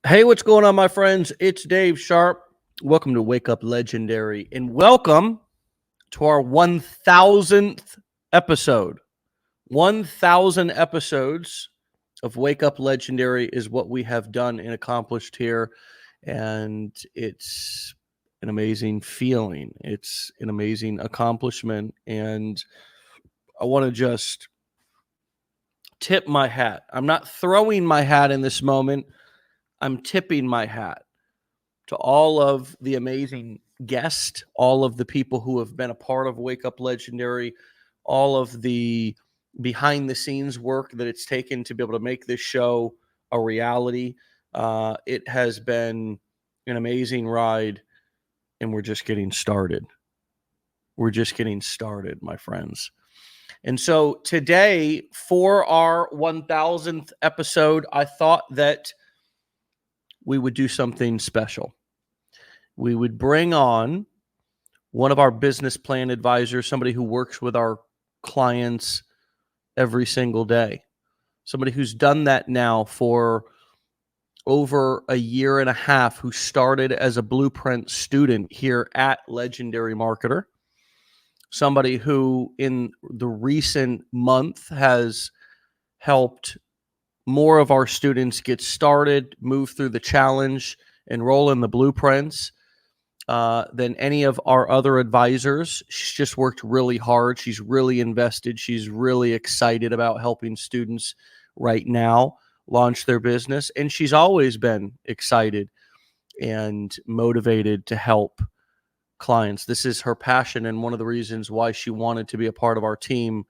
Hey, what's going on, my friends? It's Dave Sharpe. Welcome to Wake Up Legendary, and welcome to our 1000th episode. 1000 episodes of Wake Up Legendary is what we have done and accomplished here, and it's an amazing feeling. It's an amazing accomplishment, and I want to just tip my hat. I'm not throwing my hat in this moment. I'm tipping my hat to all of the amazing guests, all of the people who have been a part of Wake Up Legendary, all of the behind the scenes work that it's taken to be able to make this show a reality. It has been an amazing ride, and we're just getting started. We're just getting started, my friends. And so today, for our 1000th episode, I thought that we would do something special. We would bring on one of our business plan advisors, somebody who works with our clients every single day, somebody who's done that now for over a year and a half, who started as a blueprint student here at Legendary Marketer, somebody who in the recent month has helped more of our students get started, move through the challenge, enroll in the blueprints than any of our other advisors. She's just worked really hard. She's really invested. She's really excited about helping students right now launch their business. And she's always been excited and motivated to help clients. This is her passion and one of the reasons why she wanted to be a part of our team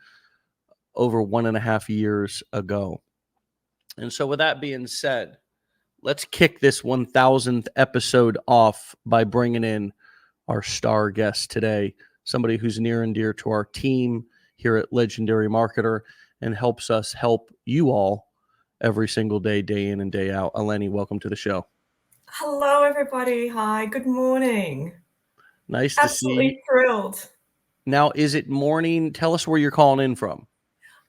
over 1.5 years ago. And so with that being said, let's kick this 1000th episode off by bringing in our star guest today, somebody who's near and dear to our team here at Legendary Marketer and helps us help you all every single day, day in and day out. Eleni, welcome to the show. Hello, everybody. Hi, good morning. Nice to see you. Absolutely thrilled. Now, is it morning? Tell us where you're calling in from.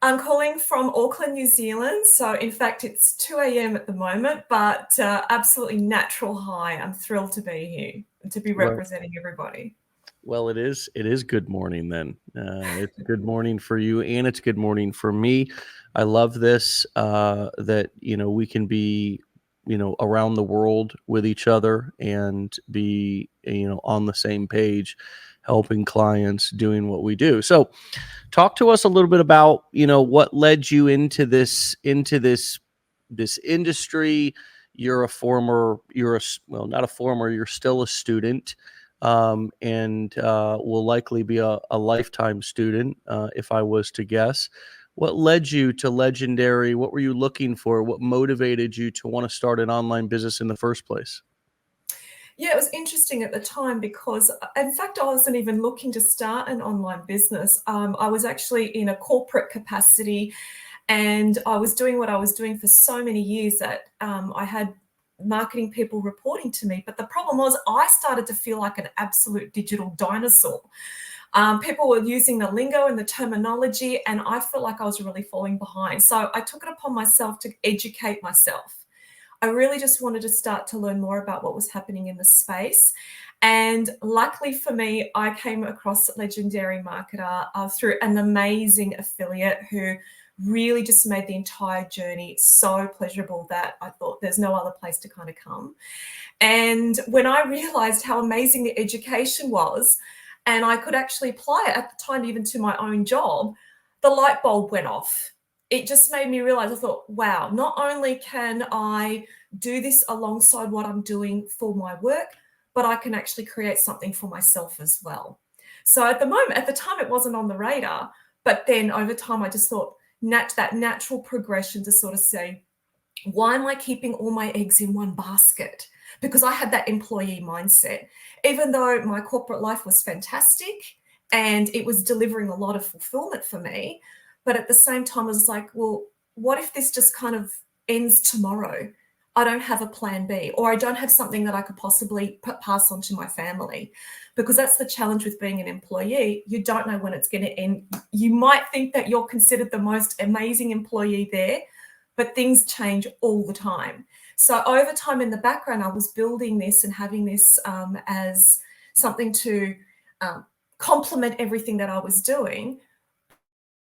I'm calling from Auckland, New Zealand. So, in fact, it's 2 a.m. at the moment, but absolutely natural high. I'm thrilled to be here and to be representing everybody. Well, it is good morning then. It's good morning for you, and it's good morning for me. I love this, that, we can be, around the world with each other and be, on the same page, helping clients, doing what we do. So talk to us a little bit about, what led you into this industry. You're not a former, you're still a student. And will likely be a lifetime student, if I was to guess. What led you to Legendary? What were you looking for? What motivated you to want to start an online business in the first place? Yeah, it was interesting at the time because, in fact, I wasn't even looking to start an online business. I was actually in a corporate capacity, and I was doing what I was doing for so many years that I had marketing people reporting to me. But the problem was I started to feel like an absolute digital dinosaur. People were using the lingo and the terminology, and I felt like I was really falling behind. So I took it upon myself to educate myself. I really just wanted to start to learn more about what was happening in the space. And luckily for me, I came across Legendary Marketer through an amazing affiliate who really just made the entire journey so pleasurable that I thought there's no other place to kind of come. And when I realized how amazing the education was, and I could actually apply it at the time even to my own job, the light bulb went off. It just made me realize, I thought, wow, not only can I do this alongside what I'm doing for my work, but I can actually create something for myself as well. So at the time, it wasn't on the radar, but then over time, I just thought that natural progression to sort of say, why am I keeping all my eggs in one basket? Because I had that employee mindset. Even though my corporate life was fantastic and it was delivering a lot of fulfillment for me, but at the same time, I was like, well, what if this just kind of ends tomorrow? I don't have a plan B, or I don't have something that I could possibly pass on to my family. Because that's the challenge with being an employee. You don't know when it's going to end. You might think that you're considered the most amazing employee there, but things change all the time. So over time in the background, I was building this and having this as something to complement everything that I was doing.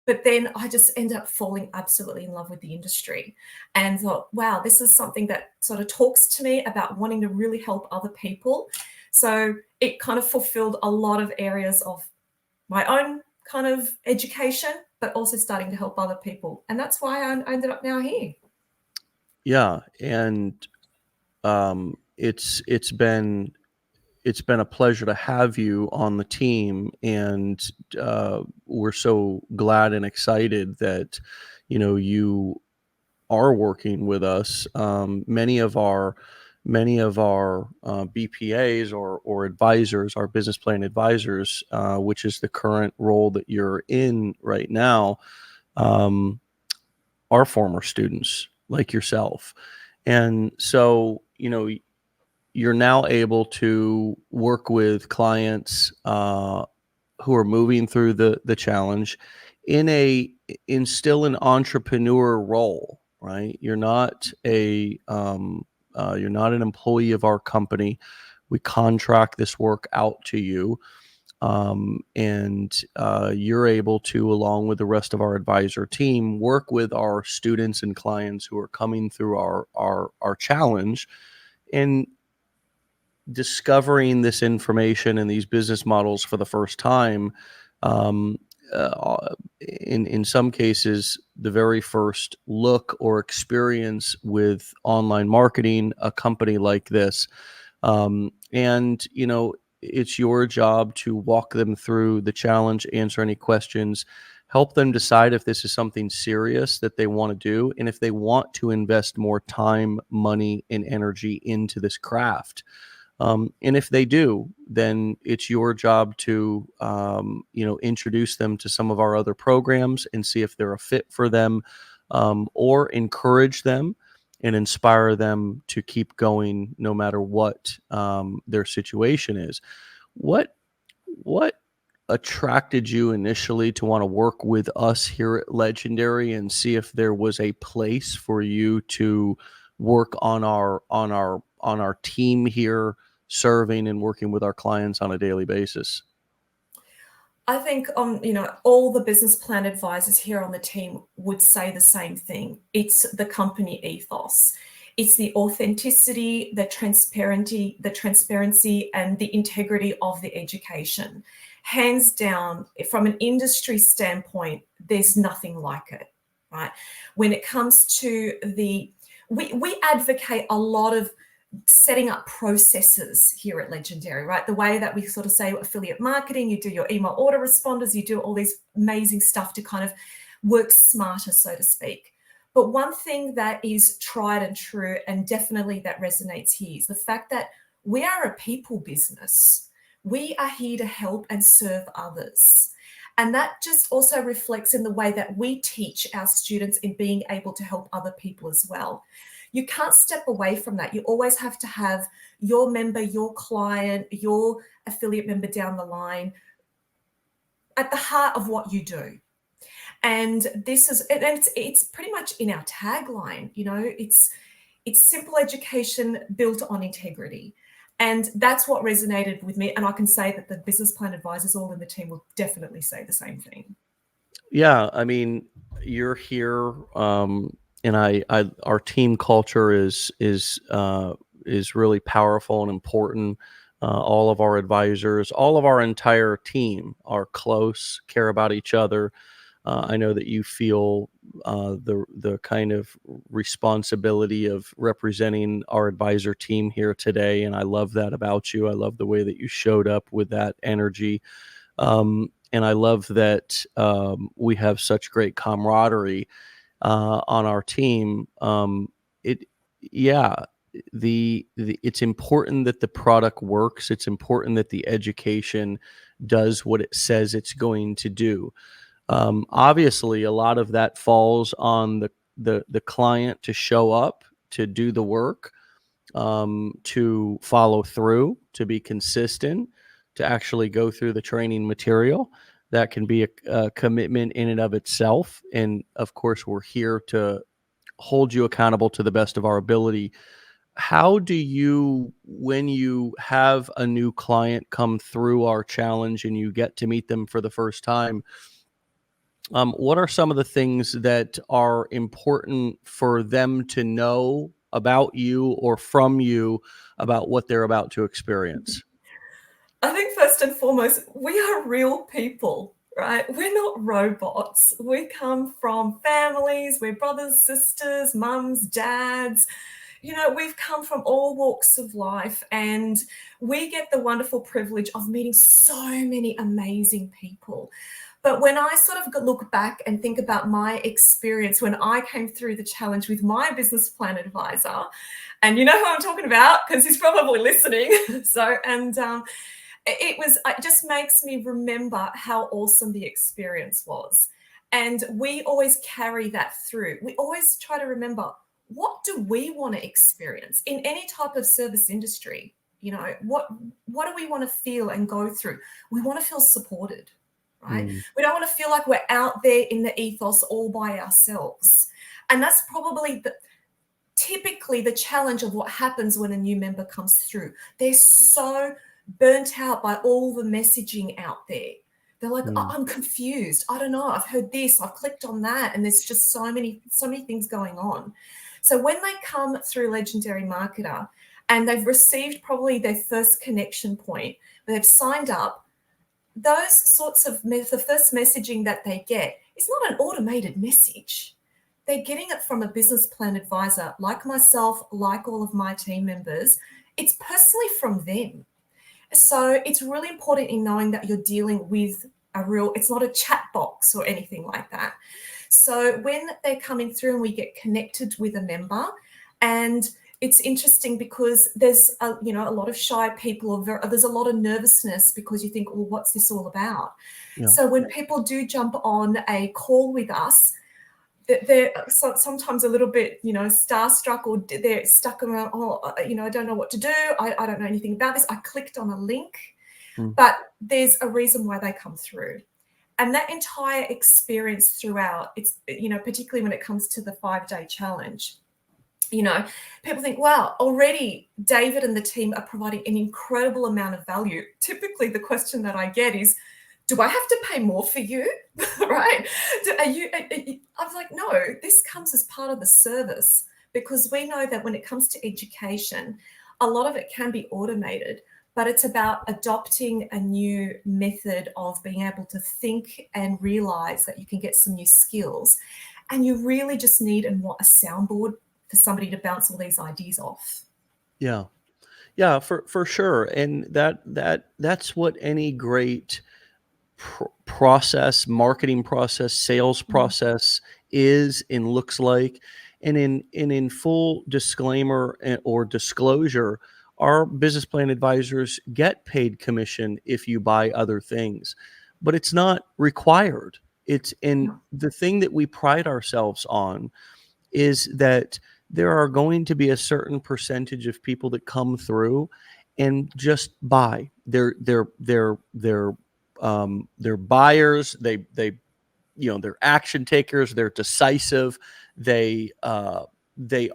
But then I just ended up falling absolutely in love with the industry and thought, wow, this is something that sort of talks to me about wanting to really help other people. So it kind of fulfilled a lot of areas of my own kind of education, but also starting to help other people. And that's why I ended up now here. Yeah, and it's been a pleasure to have you on the team, and we're so glad and excited that you are working with us. Many of our BPAs or advisors, our business plan advisors, which is the current role that you're in right now, um, are former students like yourself. And so, you're now able to work with clients who are moving through the challenge in still an entrepreneur role, right? You're not an employee of our company. We contract this work out to you, and you're able to, along with the rest of our advisor team, work with our students and clients who are coming through our challenge and discovering this information and these business models for the first time. Um, in some cases, the very first look or experience with online marketing, a company like this. And it's your job to walk them through the challenge, answer any questions, help them decide if this is something serious that they want to do, and if they want to invest more time, money, and energy into this craft. And if they do, then it's your job to, introduce them to some of our other programs and see if they're a fit for them, or encourage them and inspire them to keep going no matter what their situation is. What what attracted you initially to want to work with us here at Legendary and see if there was a place for you to work on our team here, serving and working with our clients on a daily basis? I think all the business plan advisors here on the team would say the same thing. It's the company ethos. It's the authenticity, the transparency, and the integrity of the education. Hands down, from an industry standpoint, there's nothing like it, right? When it comes to we advocate a lot of setting up processes here at Legendary, right? The way that we sort of say affiliate marketing, you do your email autoresponders, you do all these amazing stuff to kind of work smarter, so to speak. But one thing that is tried and true, and definitely that resonates here, is the fact that we are a people business. We are here to help and serve others. And that just also reflects in the way that we teach our students in being able to help other people as well. You can't step away from that. You always have to have your member, your client, your affiliate member down the line at the heart of what you do. And it's pretty much in our tagline, it's simple education built on integrity. And that's what resonated with me. And I can say that the business plan advisors all in the team will definitely say the same thing. Yeah, I mean, you're here, and our team culture is really powerful and important. All of our advisors, all of our entire team are close, care about each other. I know that you feel the kind of responsibility of representing our advisor team here today, and I love that about you. I love the way that you showed up with that energy. And I love that we have such great camaraderie on our team. It, yeah, it's important that the product works. It's important that the education does what it says it's going to do. Obviously, a lot of that falls on the client to show up, to do the work, to follow through, to be consistent, to actually go through the training material. That can be a commitment in and of itself. And of course, we're here to hold you accountable to the best of our ability how do you, when you have a new client come through our challenge and you get to meet them for the first time, what are some of the things that are important for them to know about you or from you about what they're about to experience? I think first and foremost, we are real people, right? We're not robots. We come from families, we're brothers, sisters, mums, dads. We've come from all walks of life, and we get the wonderful privilege of meeting so many amazing people. But when I sort of look back and think about my experience when I came through the challenge with my business plan advisor, and you know who I'm talking about because he's probably listening. It just makes me remember how awesome the experience was. And we always carry that through. We always try to remember, what do we want to experience in any type of service industry? What do we want to feel and go through? We want to feel supported, right? We don't want to feel like we're out there in the ethos all by ourselves. And that's probably typically the challenge of what happens when a new member comes through. They're so burnt out by all the messaging out there. They're like, I'm confused. I don't know. I've heard this, I've clicked on that, and there's just so many things going on. So when they come through Legendary Marketer and they've received probably their first connection point, they've signed up, those sorts of the first messaging that they get is not an automated message. They're getting it from a business plan advisor like myself, like all of my team members. It's personally from them. So it's really important in knowing that you're dealing with it's not a chat box or anything like that. So when they're coming through and we get connected with a member, and it's interesting because there's a lot of shy people, there's a lot of nervousness because you think, well, what's this all about? Yeah. So when people do jump on a call with us, they're sometimes a little bit, starstruck, or they're stuck around, I don't know what to do. I don't know anything about this. I clicked on a link, but there's a reason why they come through. And that entire experience throughout, it's, particularly when it comes to the 5-day challenge, people think, wow, already David and the team are providing an incredible amount of value. Typically, the question that I get is, do I have to pay more for you? Right? I was like, no, this comes as part of the service, because we know that when it comes to education, a lot of it can be automated, but it's about adopting a new method of being able to think and realize that you can get some new skills. And you really just need a soundboard for somebody to bounce all these ideas off. Yeah. Yeah, for sure. And that's what any great process, marketing process, sales process is and looks like. And in full disclaimer or disclosure, our business plan advisors get paid commission if you buy other things, but it's not required. The thing that we pride ourselves on is that there are going to be a certain percentage of people that come through and just buy. They're buyers. They're action takers. They're decisive. They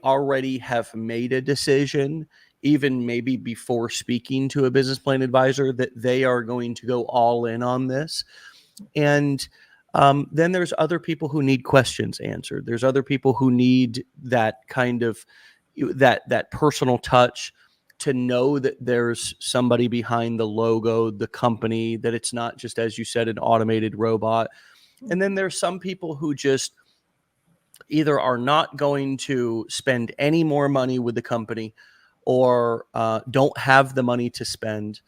already have made a decision, even maybe before speaking to a business plan advisor, that they are going to go all in on this. And then there's other people who need questions answered. There's other people who need that kind of that personal touch, to know that there's somebody behind the logo, the company, that it's not just, as you said, an automated robot. And then there's some people who just either are not going to spend any more money with the company, or don't have the money to spend.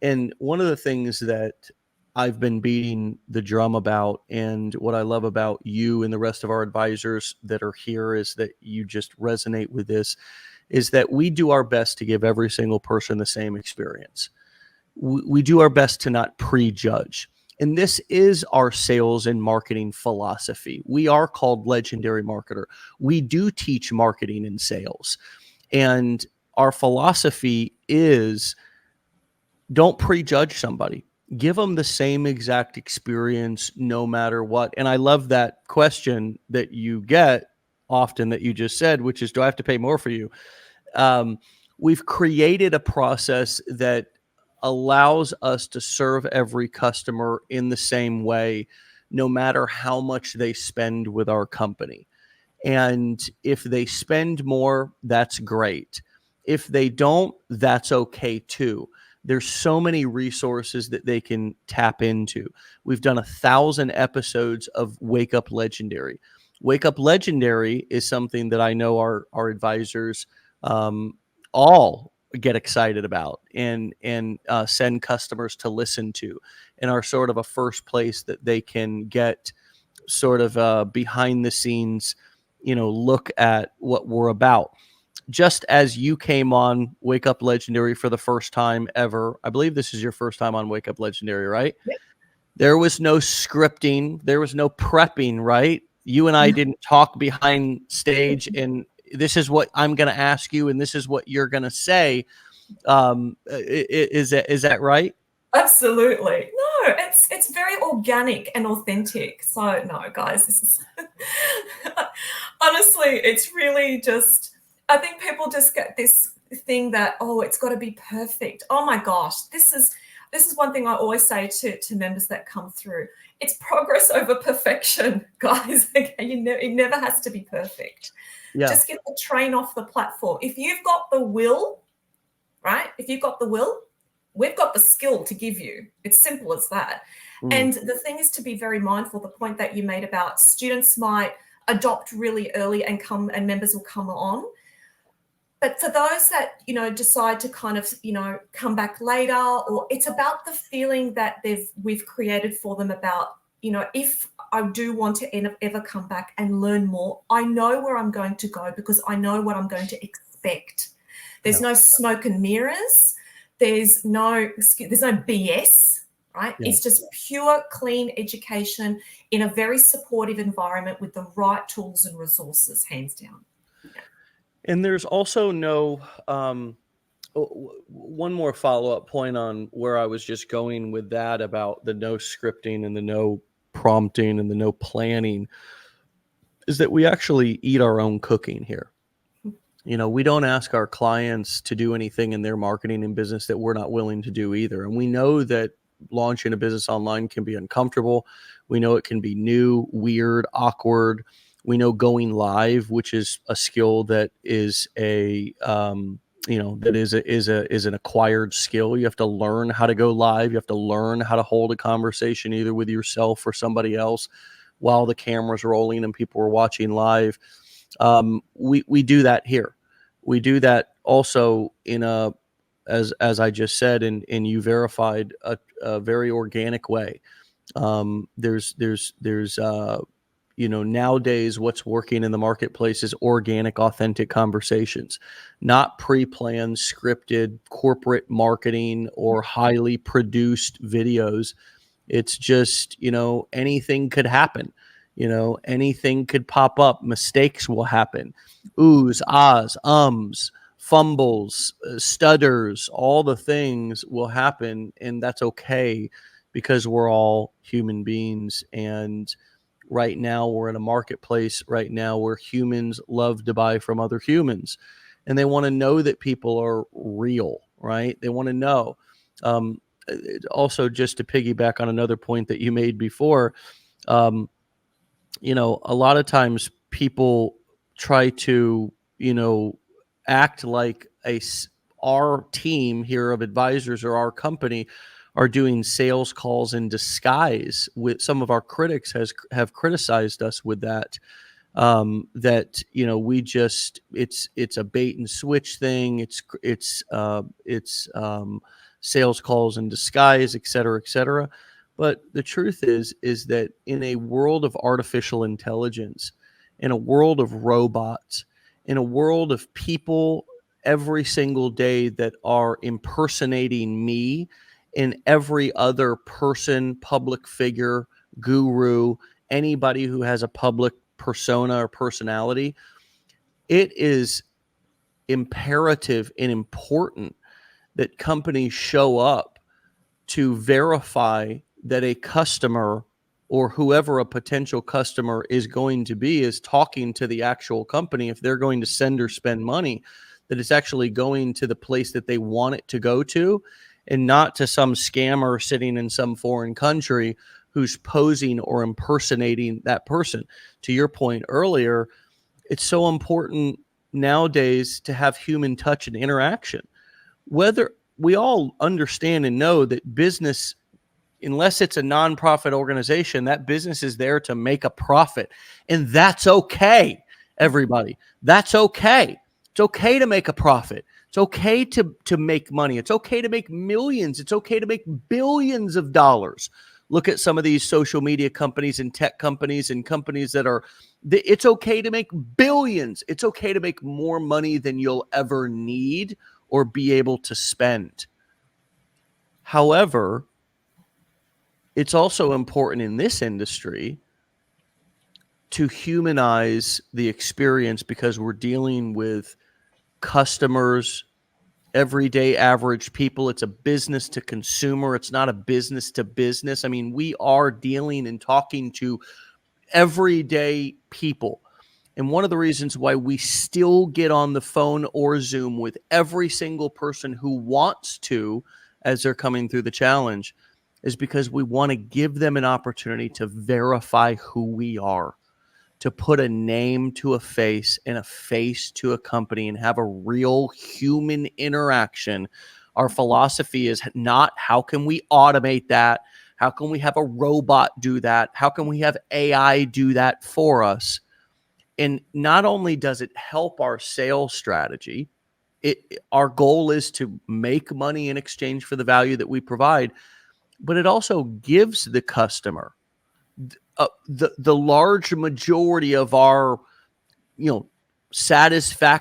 And one of the things that I've been beating the drum about, and what I love about you and the rest of our advisors that are here, is that you just resonate with this, is that we do our best to give every single person the same experience. We do our best to not prejudge. And this is our sales and marketing philosophy. We are called Legendary Marketer. We do teach marketing and sales. And our philosophy is, don't prejudge somebody. Give them the same exact experience no matter what. And I love that question that you get often that you just said, which is, do I have to pay more for you? we've created a process that allows us to serve every customer in the same way, no matter how much they spend with our company. And if they spend more, that's great. If they don't, that's okay too. There's so many resources that they can tap into. We've done 1,000 episodes of Wake Up Legendary. Wake Up Legendary is something that I know our advisors um, all get excited about and send customers to listen to, and are sort of a first place that they can get sort of behind the scenes, look at what we're about. Just as you came on Wake Up Legendary for the first time ever, I believe this is your first time on Wake Up Legendary, right? Yep. There was no scripting, there was no prepping, right? You and I didn't talk behind stage and this is what I'm going to ask you and this is what you're going to say. Is that right? Absolutely. No, it's very organic and authentic. So no, guys, this is honestly, it's really just, I think people just get this thing that, oh, it's got to be perfect. Oh my gosh, this is one thing I always say to members that come through. It's progress over perfection, guys. Okay, it never has to be perfect. Yeah. Just get the train off the platform. If you've got the will, right? If you've got the will, we've got the skill to give you. It's simple as that. And the thing is to be very mindful, the point that you made about students might adopt really early and members will come on. But for those that, decide to kind of, come back later, or it's about the feeling that we've created for them about, if I do want to ever come back and learn more, I know where I'm going to go because I know what I'm going to expect. There's no smoke and mirrors. There's no BS, right? Yeah. It's just pure, clean education in a very supportive environment with the right tools and resources, hands down. Yeah. And there's also no one more follow-up point on where I was just going with that about the no scripting and the no prompting and the no planning is that we actually eat our own cooking here. We don't ask our clients to do anything in their marketing and business that we're not willing to do either. And we know that launching a business online can be uncomfortable. We know it can be new, weird, awkward. We know going live, which is a skill that is is an acquired skill. You have to learn how to go live. You have to learn how to hold a conversation either with yourself or somebody else while the camera's rolling and people are watching live. We do that here. We do that also in as I just said, and you verified, a very organic way. There's nowadays what's working in the marketplace is organic, authentic conversations, not pre-planned, scripted corporate marketing or highly produced videos. It's just, anything could happen. Anything could pop up. Mistakes will happen. Oohs, ahs, ums, fumbles, stutters, all the things will happen. And that's okay because we're all human beings. And right now we're in a marketplace right now where humans love to buy from other humans. And they want to know that people are real, right? They want to know. Also, just to piggyback on another point that you made before, a lot of times people try to, act like our team here of advisors or our company are doing sales calls in disguise. With some of our critics have criticized us with that. That we just it's a bait and switch thing. It's sales calls in disguise, et cetera, et cetera. But the truth is that in a world of artificial intelligence, in a world of robots, in a world of people every single day that are impersonating me and every other person, public figure, guru, anybody who has a public persona or personality, it is imperative and important that companies show up to verify that a customer or whoever a potential customer is going to be is talking to the actual company. If they're going to send or spend money, that it's actually going to the place that they want it to go to, and not to some scammer sitting in some foreign country who's posing or impersonating that person. To your point earlier, it's so important nowadays to have human touch and interaction. Whether we all understand and know that business, unless it's a nonprofit organization, that business is there to make a profit. And that's okay, everybody. That's okay. It's okay to make a profit. It's okay to make money. It's okay to make millions. It's okay to make billions of dollars. Look at some of these social media companies and tech companies and companies that are, it's okay to make billions. It's okay to make more money than you'll ever need or be able to spend. However, it's also important in this industry to humanize the experience, because we're dealing with customers, everyday average people. It's a business to consumer. It's not a business to business. I mean, we are dealing and talking to everyday people. And one of the reasons why we still get on the phone or Zoom with every single person who wants to, as they're coming through the challenge, is because we want to give them an opportunity to verify who we are, to put a name to a face and a face to a company and have a real human interaction. Our philosophy is not how can we automate that? How can we have a robot do that? How can we have AI do that for us? And not only does it help our sales strategy, our goal is to make money in exchange for the value that we provide, but it also gives the customer the large majority of our satisfied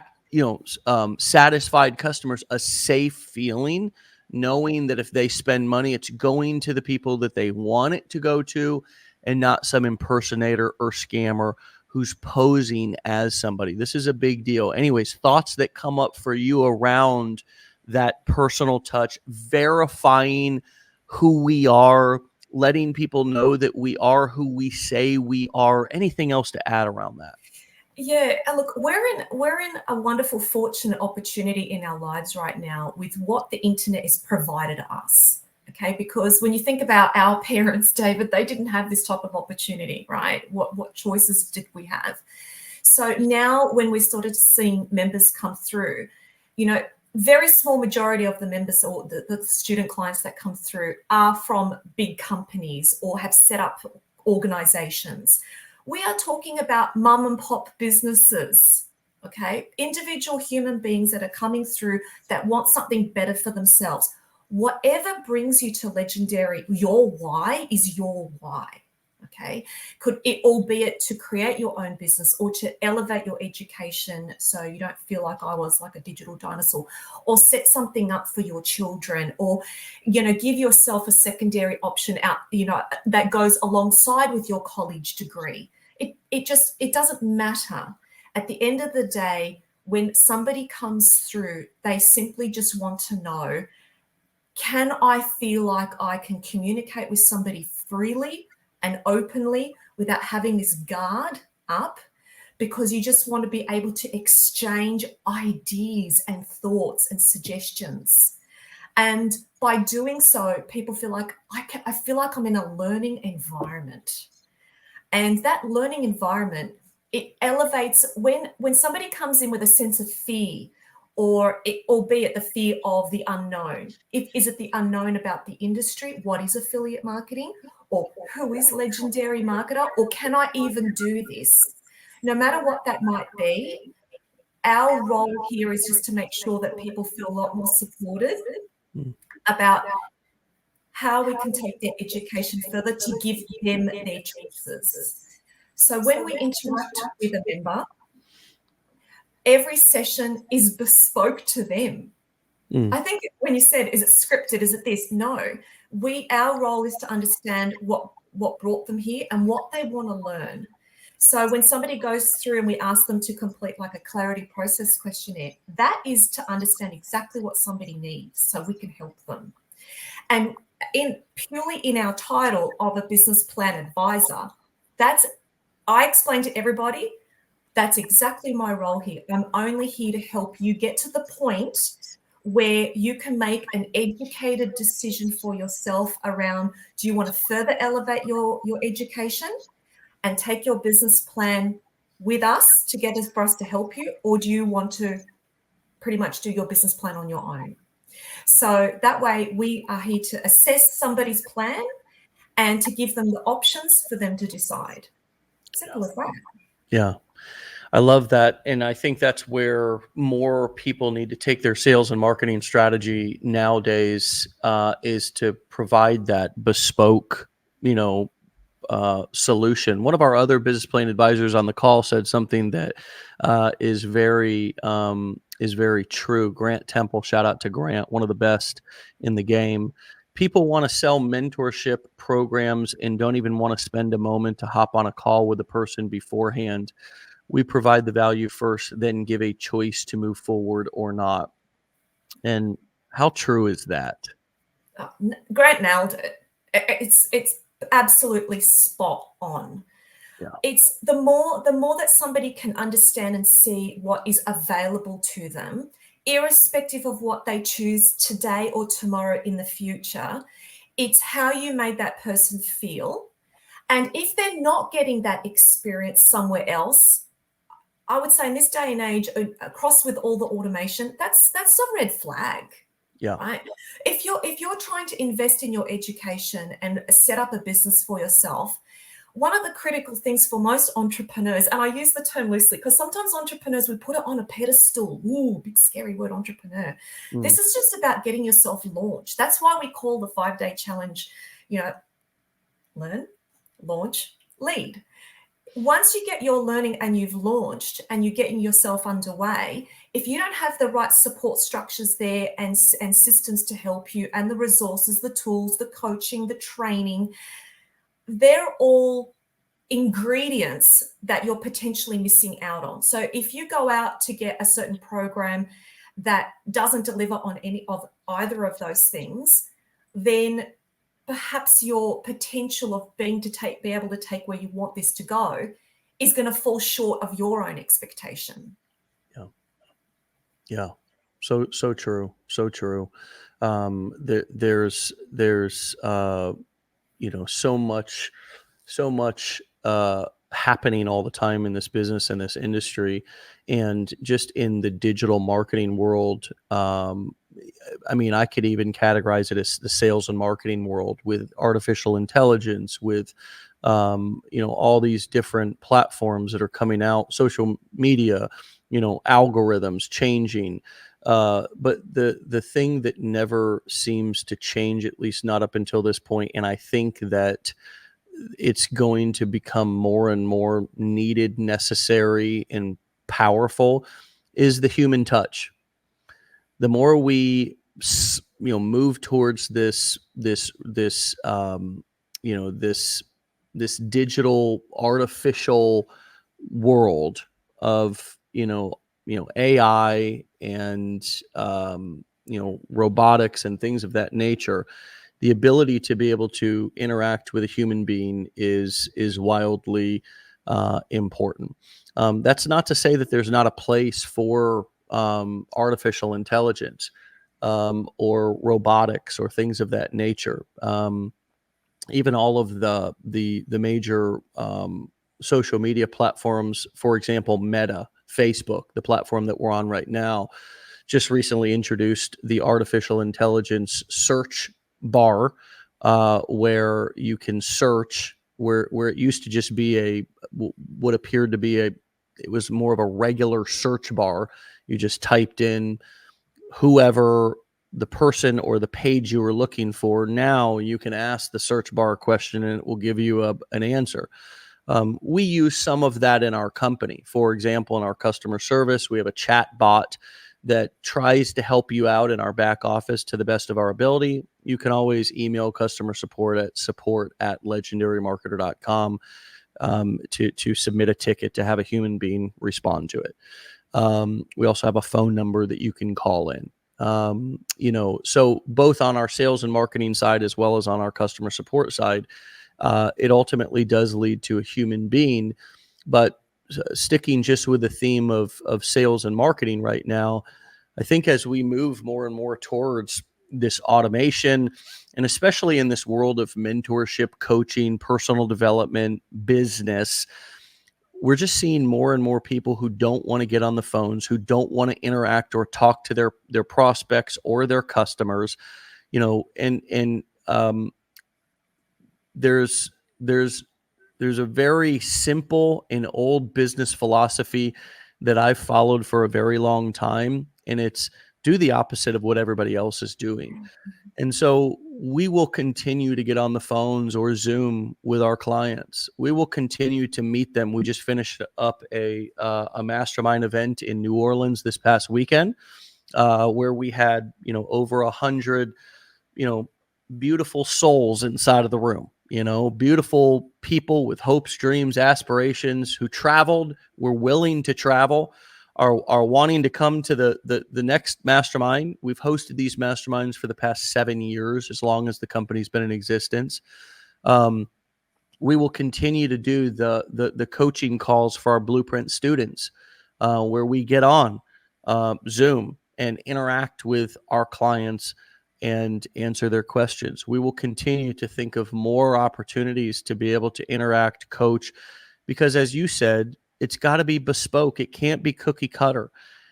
customers a safe feeling, knowing that if they spend money, it's going to the people that they want it to go to, and not some impersonator or scammer who's posing as somebody. This is a big deal. Anyways, thoughts that come up for you around that personal touch, verifying who we are, letting people know that we are who we say we are. Anything else to add around that? Yeah, and look, we're in a wonderful, fortunate opportunity in our lives right now with what the internet has provided us. Okay, because when you think about our parents, David, they didn't have this type of opportunity, right? What choices did we have? So now when we started seeing members come through, very small majority of the members or the student clients that come through are from big companies or have set up organizations. We are talking about mum and pop businesses, okay? Individual human beings that are coming through that want something better for themselves. Whatever brings you to Legendary, your why is your why, okay? Could it, albeit to create your own business or to elevate your education so you don't feel like I was like a digital dinosaur, or set something up for your children, or, give yourself a secondary option out, that goes alongside with your college degree. It doesn't matter. At the end of the day, when somebody comes through, they simply just want to know, can I feel like I can communicate with somebody freely and openly without having this guard up? Because you just want to be able to exchange ideas and thoughts and suggestions. And by doing so, people feel like I feel like I'm in a learning environment. And that learning environment, it elevates when somebody comes in with a sense of fear, or albeit the fear of the unknown. Is it the unknown about the industry? What is affiliate marketing? Or who is Legendary Marketer? Or can I even do this? No matter what that might be, our role here is just to make sure that people feel a lot more supported about how we can take their education further to give them their choices. So when we interact with a member, every session is bespoke to them. I think when you said, is it scripted? Is it this? No. Our role is to understand what brought them here and what they want to learn. So when somebody goes through and we ask them to complete like a clarity process questionnaire, that is to understand exactly what somebody needs so we can help them. And purely in our title of a business plan advisor, I explain to everybody That's exactly my role here. I'm only here to help you get to the point where you can make an educated decision for yourself around, do you want to further elevate your education and take your business plan with us together for us to help you, or do you want to pretty much do your business plan on your own? So that way we are here to assess somebody's plan and to give them the options for them to decide. Simple as that. Yeah. I love that. And I think that's where more people need to take their sales and marketing strategy nowadays, is to provide that bespoke, solution. One of our other business plan advisors on the call said something that is very true. Grant Temple, shout out to Grant, one of the best in the game. People want to sell mentorship programs and don't even want to spend a moment to hop on a call with a person beforehand. We provide the value first, then give a choice to move forward or not. And how true is that? Grant nailed it. It's absolutely spot on. Yeah. It's the more that somebody can understand and see what is available to them, irrespective of what they choose today or tomorrow in the future, it's how you made that person feel. And if they're not getting that experience somewhere else, I would say in this day and age, across with all the automation, that's a red flag. Yeah. Right. If you're trying to invest in your education and set up a business for yourself, one of the critical things for most entrepreneurs, and I use the term loosely because sometimes entrepreneurs, we put it on a pedestal. Ooh, big scary word, entrepreneur. This is just about getting yourself launched. That's why we call the 5-day challenge, learn, launch, lead. Once you get your learning and you've launched and you're getting yourself underway, if you don't have the right support structures there and systems to help you, and the resources, the tools, the coaching, the training, they're all ingredients that you're potentially missing out on. So if you go out to get a certain program that doesn't deliver on any of either of those things, then perhaps your potential of be able to take where you want this to go is going to fall short of your own expectation. Yeah. So true. So true. There's so much happening all the time in this business and this industry, and just in the digital marketing world. I could even categorize it as the sales and marketing world, with artificial intelligence, with all these different platforms that are coming out, social media, algorithms changing. But the thing that never seems to change, at least not up until this point, and I think that it's going to become more and more needed, necessary, and powerful, is the human touch. The more we move towards this digital artificial world of AI and robotics and things of that nature, the ability to be able to interact with a human being is wildly important. That's not to say that there's not a place for artificial intelligence or robotics or things of that nature. Even all of the major social media platforms, for example, Meta, Facebook, the platform that we're on right now, just recently introduced the artificial intelligence search bar, where you can search where it used to just be what appeared to be it was more of a regular search bar. You just typed in whoever the person or the page you were looking for. Now you can ask the search bar a question and it will give you an answer. We use some of that in our company. For example, in our customer service, we have a chat bot that tries to help you out in our back office to the best of our ability. You can always email customer support at support@legendarymarketer.com to submit a ticket, to have a human being respond to it. We also have a phone number that you can call in. So both on our sales and marketing side, as well as on our customer support side, it ultimately does lead to a human being. But sticking just with the theme of sales and marketing right now, I think as we move more and more towards this automation, and especially in this world of mentorship, coaching, personal development, business, we're just seeing more and more people who don't want to get on the phones, who don't want to interact or talk to their prospects or their customers, and there's a very simple and old business philosophy that I've followed for a very long time, and it's do the opposite of what everybody else is doing. And so we will continue to get on the phones or Zoom with our clients. We will continue to meet them. We just finished up a mastermind event in New Orleans this past weekend, where we had over 100 beautiful souls inside of the room. Beautiful people with hopes, dreams, aspirations, who traveled, were willing to travel, are wanting to come to the next mastermind. We've hosted these masterminds for the past 7 years, as long as the company's been in existence. We will continue to do the coaching calls for our Blueprint students, where we get on Zoom and interact with our clients and answer their questions. We will continue to think of more opportunities to be able to interact, coach, because as you said, it's got to be bespoke. It can't be cookie cutter.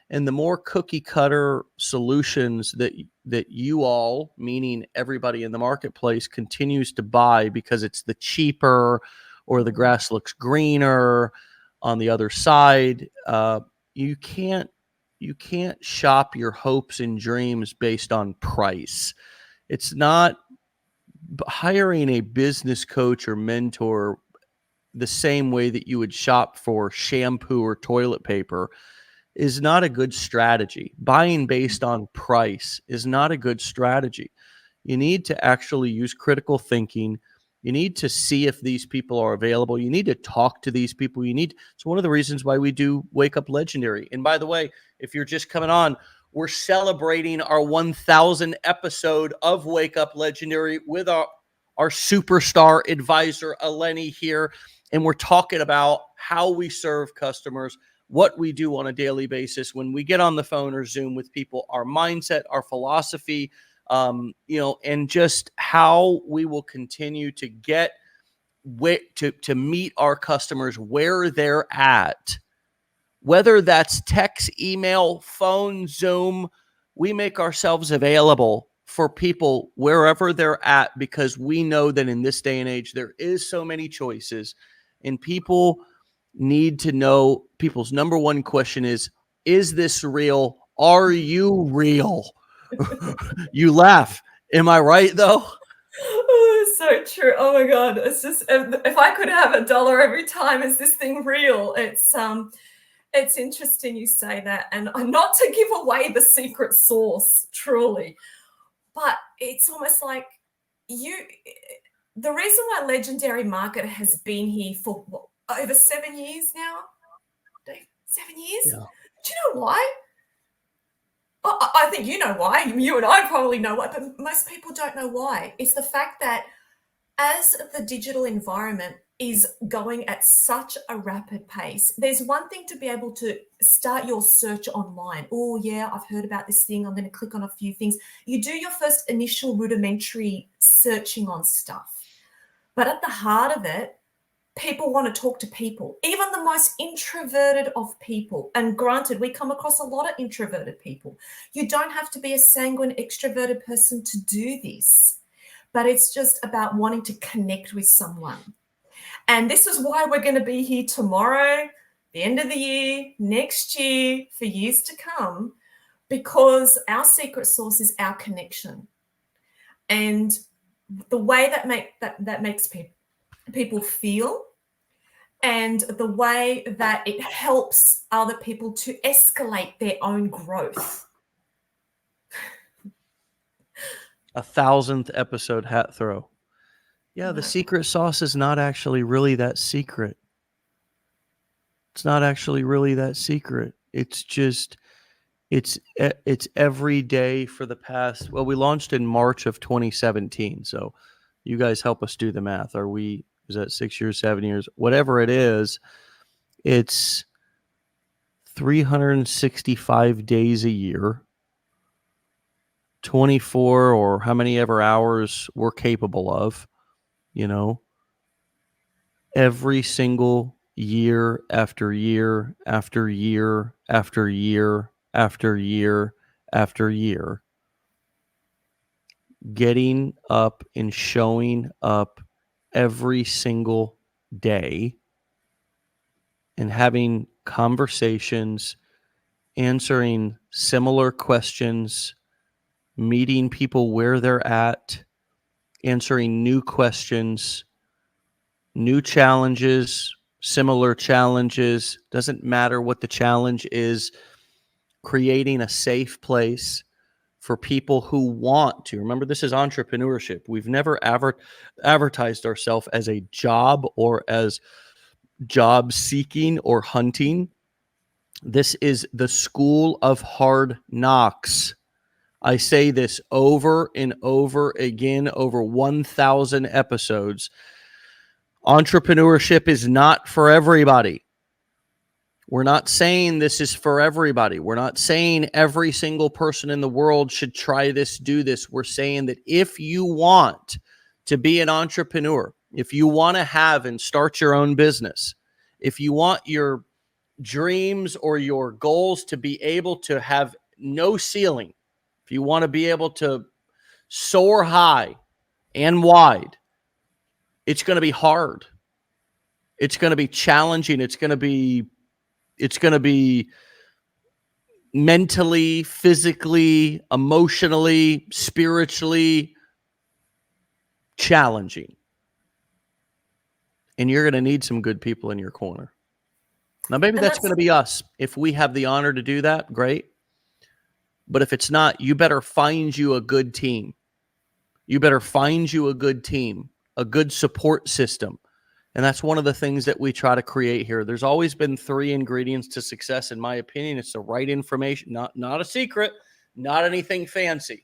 And the more cookie cutter solutions that you all, meaning everybody in the marketplace, continues to buy because it's the cheaper, or the grass looks greener on the other side, you can't shop your hopes and dreams based on price. It's not hiring a business coach or mentor the same way that you would shop for shampoo or toilet paper is not a good strategy. Buying based on price is not a good strategy. You need to actually use critical thinking. You need to see if these people are available. You need to talk to these people. It's one of the reasons why we do Wake Up Legendary. And by the way, if you're just coming on, we're celebrating our 1,000th episode of Wake Up Legendary with our superstar advisor, Eleni, here. And we're talking about how we serve customers, what we do on a daily basis when we get on the phone or Zoom with people, our mindset, our philosophy, and just how we will continue to get to meet our customers where they're at. Whether that's text, email, phone, Zoom, we make ourselves available for people wherever they're at, because we know that in this day and age, there is so many choices, and people need to know. People's number one question is this real? Are you real? You laugh. Am I right, though? Oh, so true. Oh my God. It's just, if I could have $1 every time, is this thing real? It's interesting you say that, and not to give away the secret sauce, truly, but it's almost like the reason why Legendary Market has been here for over 7 years now, Dave, 7 years? Yeah. Do you know why? I think you know why. You and I probably know why, but most people don't know why. It's the fact that as the digital environment is going at such a rapid pace, there's one thing to be able to start your search online. Oh, yeah, I've heard about this thing. I'm going to click on a few things. You do your first initial rudimentary searching on stuff. But at the heart of it, people want to talk to people, even the most introverted of people. And granted, we come across a lot of introverted people. You don't have to be a sanguine, extroverted person to do this, but it's just about wanting to connect with someone. And this is why we're going to be here tomorrow, the end of the year, next year, for years to come, because our secret sauce is our connection. And the way that makes people feel, and the way that it helps other people to escalate their own growth. 1,000th episode hat throw. Yeah, the secret sauce is not actually really that secret. It's not actually really that secret. It's just, it's every day for the past, well, we launched in March of 2017. So you guys help us do the math. Is that 6 years, 7 years, whatever it is, It's 365 days a year, 24 or how many ever hours we're capable of, every single year after year after year after year after year after year, getting up and showing up every single day and having conversations, answering similar questions, meeting people where they're at, answering new questions, new challenges, similar challenges, doesn't matter what the challenge is, creating a safe place for people who want to. Remember, this is entrepreneurship. We've never advertised ourselves as a job or as job seeking or hunting. This is the school of hard knocks. I say this over and over again, over 1,000 episodes. Entrepreneurship is not for everybody. We're not saying this is for everybody. We're not saying every single person in the world should try this, do this. We're saying that if you want to be an entrepreneur, if you want to have and start your own business, if you want your dreams or your goals to be able to have no ceiling, if you want to be able to soar high and wide, it's going to be hard. It's going to be challenging. It's going to be mentally, physically, emotionally, spiritually challenging. And you're going to need some good people in your corner. Now, maybe that's going to be us. If we have the honor to do that, great. But if it's not, you better find you a good team. You better find you a good team, a good support system. And that's one of the things that we try to create here. There's always been 3 ingredients to success, in my opinion. It's the right information, not a secret, not anything fancy.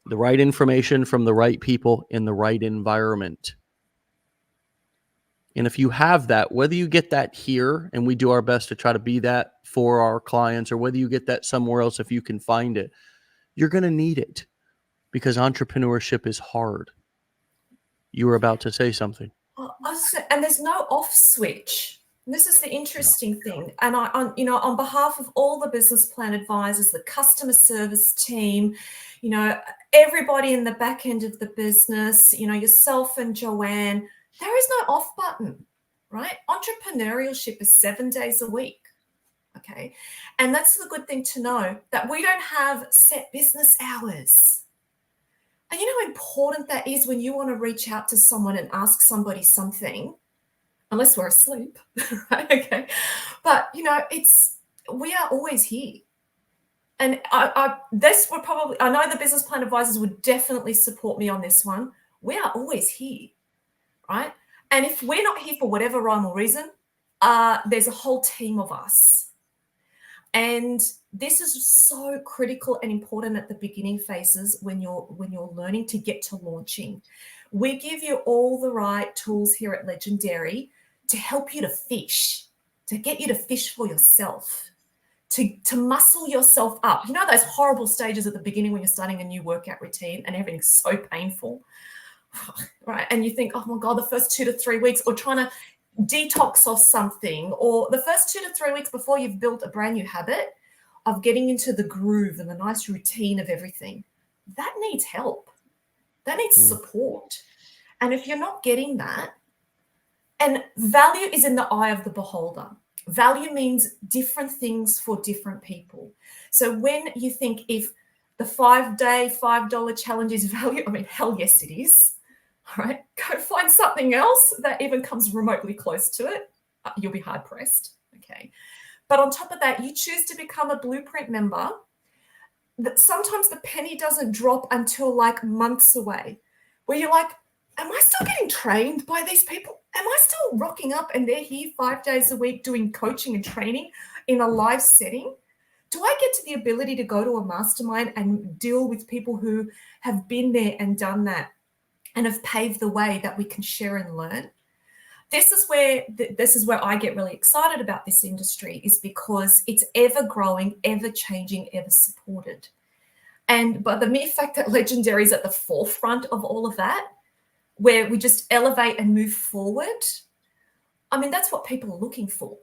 The right information from the right people in the right environment. And if you have that, whether you get that here, and we do our best to try to be that for our clients, or whether you get that somewhere else, if you can find it, you're going to need it because entrepreneurship is hard. You were about to say something. And there's no off switch. This is the interesting thing. And on behalf of all the business plan advisors, the customer service team, everybody in the back end of the business, yourself and Joanne, there is no off button, right? Entrepreneurship is 7 days a week. Okay. And that's the good thing to know, that we don't have set business hours. And you know how important that is when you want to reach out to someone and ask somebody something, unless we're asleep, right? Okay. But, we are always here. And I know the business plan advisors would definitely support me on this one. We are always here, right? And if we're not here for whatever rhyme or reason, there's a whole team of us. And this is so critical and important at the beginning phases when you're learning to get to launching. We give you all the right tools here at Legendary to help you to fish, to get you to fish for yourself, to muscle yourself up. You know those horrible stages at the beginning when you're starting a new workout routine and everything's so painful, right? And you think, oh my God, the first 2 to 3 weeks, or trying to detox off something, or the first 2 to 3 weeks before you've built a brand new habit of getting into the groove and the nice routine of everything, that needs help. That needs support. And if you're not getting that, and value is in the eye of the beholder. Value means different things for different people. So when you think if the 5-day, $5 challenge is value, I mean, hell yes, it is. All right, go find something else that even comes remotely close to it. You'll be hard pressed. Okay. But on top of that, you choose to become a Blueprint member. That sometimes the penny doesn't drop until like months away, where you're like, am I still getting trained by these people? Am I still rocking up and they're here 5 days a week doing coaching and training in a live setting? Do I get to the ability to go to a mastermind and deal with people who have been there and done that and have paved the way that we can share and learn? this is where I get really excited about this industry, is because it's ever growing, ever changing, ever supported. But the mere fact that Legendary is at the forefront of all of that, where we just elevate and move forward, I mean, that's what people are looking for.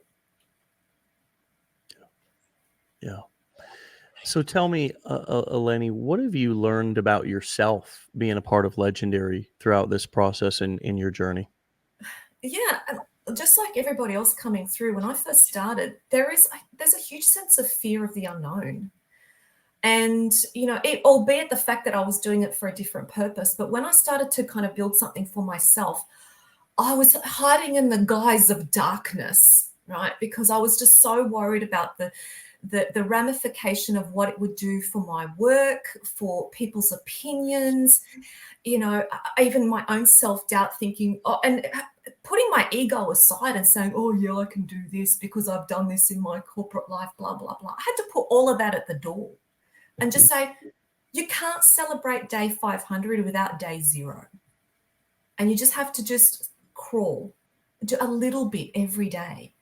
Yeah. So tell me, Eleni, what have you learned about yourself being a part of Legendary throughout this process in your journey? Yeah, just like everybody else coming through, when I first started, there's a huge sense of fear of the unknown. And, albeit the fact that I was doing it for a different purpose, but when I started to kind of build something for myself, I was hiding in the guise of darkness, right? Because I was just so worried about the ramification of what it would do for my work, for people's opinions, even my own self-doubt, thinking, and putting my ego aside and saying, oh, yeah, I can do this because I've done this in my corporate life, blah, blah, blah. I had to put all of that at the door and just say, you can't celebrate day 500 without day 0. And you just have to just crawl, do a little bit every day,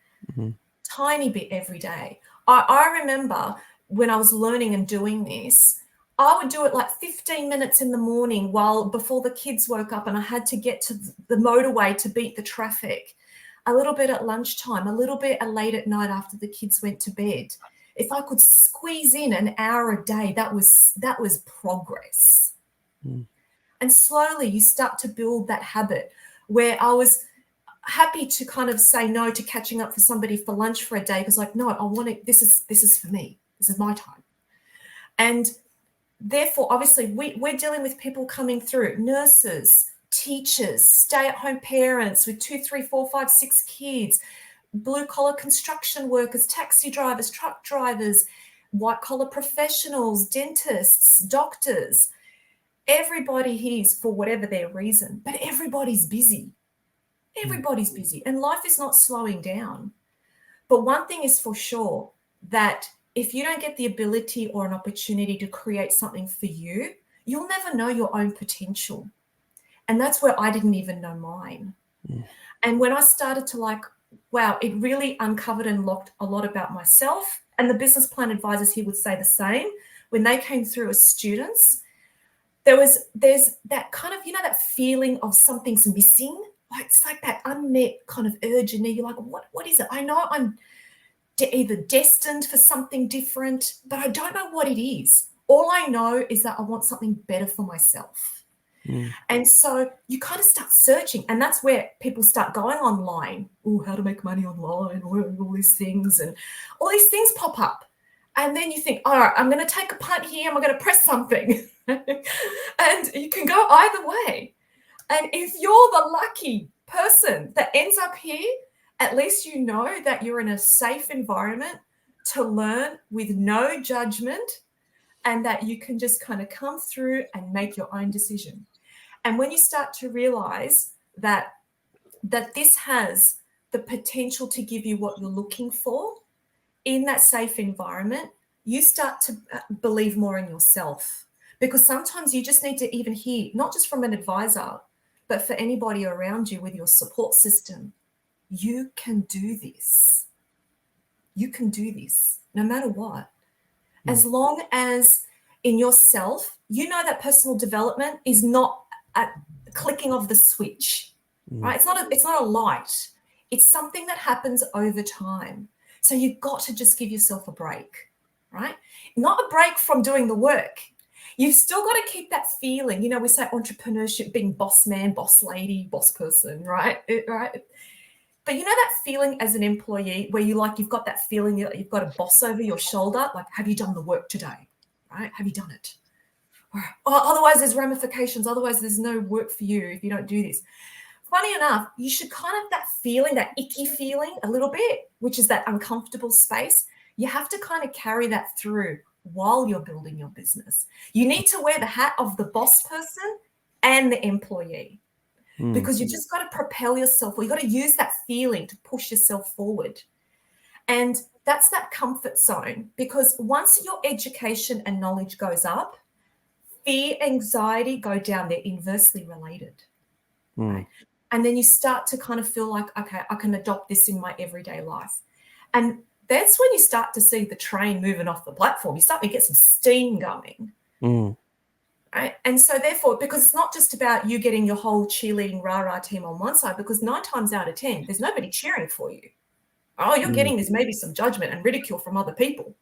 tiny bit every day. I remember when I was learning and doing this, I would do it like 15 minutes in the morning before the kids woke up and I had to get to the motorway to beat the traffic, a little bit at lunchtime, a little bit late at night after the kids went to bed. If I could squeeze in an hour a day, that was progress. And slowly you start to build that habit where I was happy to kind of say no to catching up for somebody for lunch for a day, because no, I want it. This is for me. This is my time. And therefore, obviously, we're dealing with people coming through, nurses, teachers, stay-at-home parents with 2, 3, 4, 5, 6 kids, blue-collar construction workers, taxi drivers, truck drivers, white-collar professionals, dentists, doctors. Everybody here is for whatever their reason, but everybody's busy. Everybody's busy, and life is not slowing down. But one thing is for sure, that if you don't get the ability or an opportunity to create something for you, you'll never know your own potential. And that's where I didn't even know mine. And when I started to wow, it really uncovered and locked a lot about myself. And the business plan advisors here would say the same. When they came through as students, there's that kind of, that feeling of something's missing. It's like that unmet kind of urge in there. You're like, what is it? I know I'm either destined for something different, but I don't know what it is. All I know is that I want something better for myself. And so you kind of start searching, and that's where people start going online. Oh, how to make money online, all these things, and all these things pop up. And then you think, all right, I'm going to take a punt here. I'm going to press something. And you can go either way. And if you're the lucky person that ends up here, at least you know that you're in a safe environment to learn with no judgment, and that you can just kind of come through and make your own decision. And when you start to realize that this has the potential to give you what you're looking for in that safe environment, you start to believe more in yourself. Because sometimes you just need to even hear, not just from an advisor, but for anybody around you with your support system, you can do this. You can do this no matter what. As long as in yourself, you know that personal development is not a clicking of the switch, right? It's not a light. It's something that happens over time. So you've got to just give yourself a break, right? Not a break from doing the work. You've still got to keep that feeling. We say entrepreneurship, being boss man, boss lady, boss person, right? Right. But that feeling as an employee where you've got that feeling you've got a boss over your shoulder, like, have you done the work today? Right? Have you done it? Or otherwise there's ramifications. Otherwise there's no work for you if you don't do this. Funny enough, you should kind of that feeling, that icky feeling a little bit, which is that uncomfortable space. You have to kind of carry that through while you're building your business. You need to wear the hat of the boss person and the employee. Because you've just got to propel yourself, or you've got to use that feeling to push yourself forward. And that's that comfort zone, because once your education and knowledge goes up, fear, anxiety go down. They're inversely related. Right? And then you start to kind of feel like, okay, I can adopt this in my everyday life. And that's when you start to see the train moving off the platform. You start to get some steam going. Right? And so therefore, because it's not just about you getting your whole cheerleading rah-rah team on one side, because 9 times out of 10, there's nobody cheering for you. All you're getting is maybe some judgment and ridicule from other people.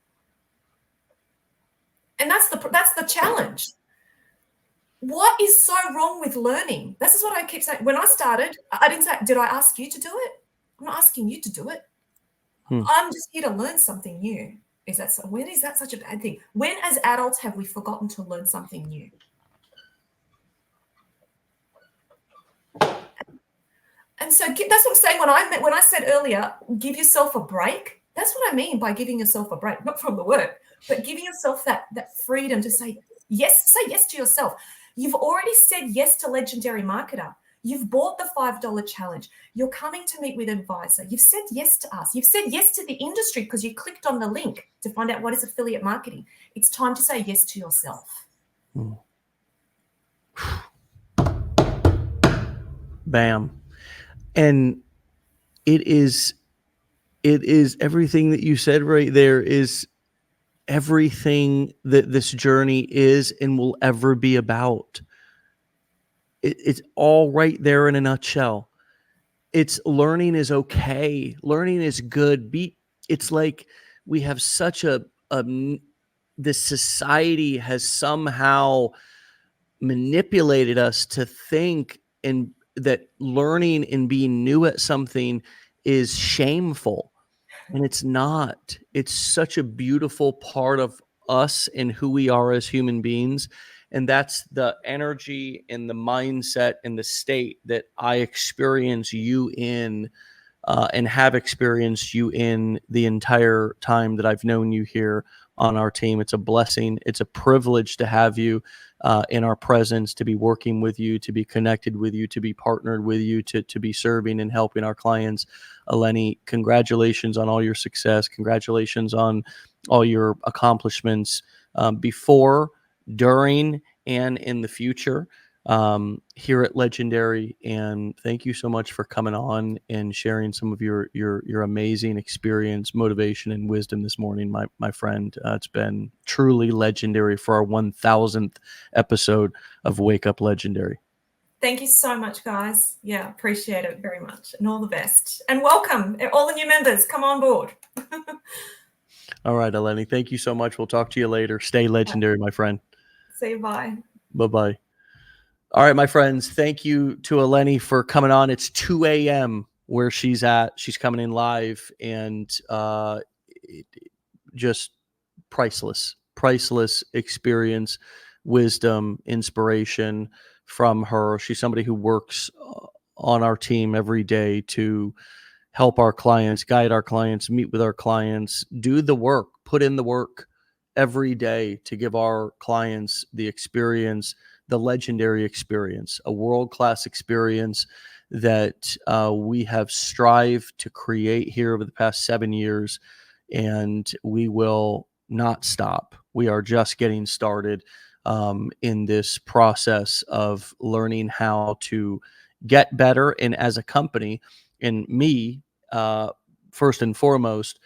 And that's the challenge. What is so wrong with learning? This is what I keep saying. When I started, I didn't say, did I ask you to do it? I'm not asking you to do it. I'm just here to learn something new. When is that such a bad thing? When as adults have we forgotten to learn something new? And so that's what I'm saying when I said earlier, give yourself a break. That's what I mean by giving yourself a break, not from the work, but giving yourself that freedom to say yes to yourself. You've already said yes to Legendary Marketer. You've bought the $5 challenge. You're coming to meet with an advisor. You've said yes to us. You've said yes to the industry because you clicked on the link to find out what is affiliate marketing. It's time to say yes to yourself. Bam. And it is everything that you said right there is everything that this journey is and will ever be about. It's all right there in a nutshell. It's learning is okay. Learning is good. It's like we have such this society has somehow manipulated us to think that learning and being new at something is shameful. And it's not. It's such a beautiful part of us and who we are as human beings. And that's the energy and the mindset and the state that I experience you in and have experienced you in the entire time that I've known you here on our team. It's a blessing. It's a privilege to have you in our presence, to be working with you, to be connected with you, to be partnered with you, to be serving and helping our clients. Eleni, congratulations on all your success. Congratulations on all your accomplishments before, during, and in the future here at Legendary. And thank you so much for coming on and sharing some of your amazing experience, motivation, and wisdom this morning, my friend. It's been truly legendary for our 1000th episode of Wake Up Legendary. Thank you so much, guys. Yeah, appreciate it very much. And all the best. And welcome, all the new members. Come on board. All right, Eleni, thank you so much. We'll talk to you later. Stay legendary, my friend. See you. Bye. Bye-bye. All right, my friends, thank you to Eleni for coming on. It's 2 a.m. where she's at. She's coming in live, and just priceless experience, wisdom, inspiration from her. She's somebody who works on our team every day to help our clients, guide our clients, meet with our clients, do the work, put in the work every day to give our clients the experience, the legendary experience, a world-class experience that we have strived to create here over the past 7 years, and we will not stop. We are just getting started in this process of learning how to get better. And as a company, and me, first and foremost,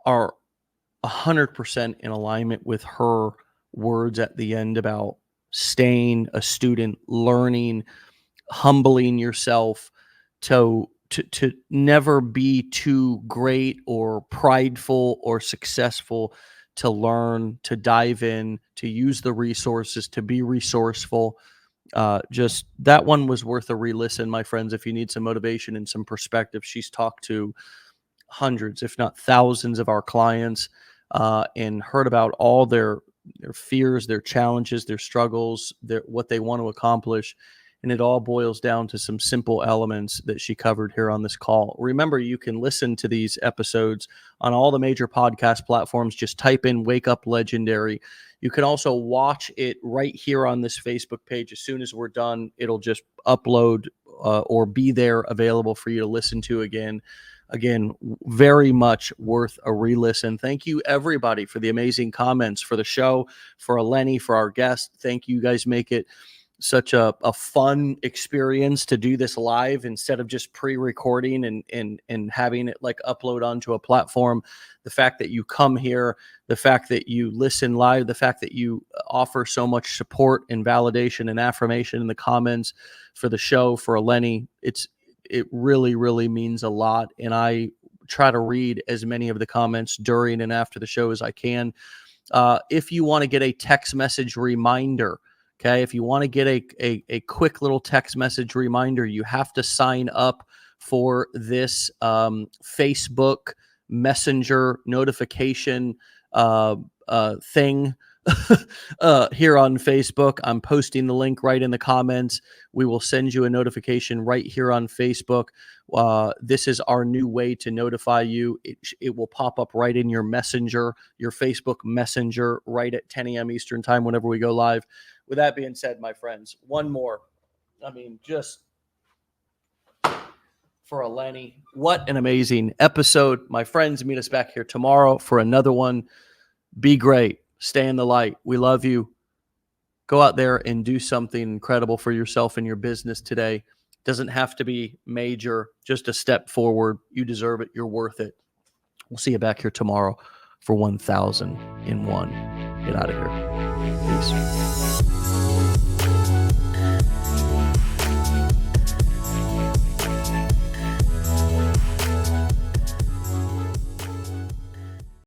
are 100% in alignment with her words at the end about staying a student, learning, humbling yourself to never be too great or prideful or successful, to learn, to dive in, to use the resources, to be resourceful. Just that one was worth a re-listen, my friends. If you need some motivation and some perspective, she's talked to hundreds, if not thousands, of our clients and heard about all their fears, their challenges, their struggles, what they want to accomplish. And it all boils down to some simple elements that she covered here on this call. Remember, you can listen to these episodes on all the major podcast platforms. Just type in Wake Up Legendary. You can also watch it right here on this Facebook page. As soon as we're done, it'll just upload or be there available for you to listen to again. Again, very much worth a re-listen. Thank you, everybody, for the amazing comments, for the show, for Eleni, for our guest. Thank you. You guys make it such a fun experience to do this live instead of just pre-recording and having it like upload onto a platform. The fact that you come here, the fact that you listen live, the fact that you offer so much support and validation and affirmation in the comments for the show, for Eleni, it really, really means a lot. And I try to read as many of the comments during and after the show as I can. If you want to get a text message reminder, okay, if you want to get a quick little text message reminder, you have to sign up for this Facebook Messenger notification thing here on Facebook. I'm posting the link right in the comments. We will send you a notification right here on Facebook. This is our new way to notify you. It will pop up right in your messenger, your Facebook Messenger, right at 10 a.m. Eastern time whenever we go live. With that being said, my friends, one more. I mean, just for Eleni, what an amazing episode. My friends, meet us back here tomorrow for another one. Be great. Stay in the light. We love you. Go out there and do something incredible for yourself and your business today. Doesn't have to be major, just a step forward. You deserve it. You're worth it. We'll see you back here tomorrow for 1001. Get out of here. Peace.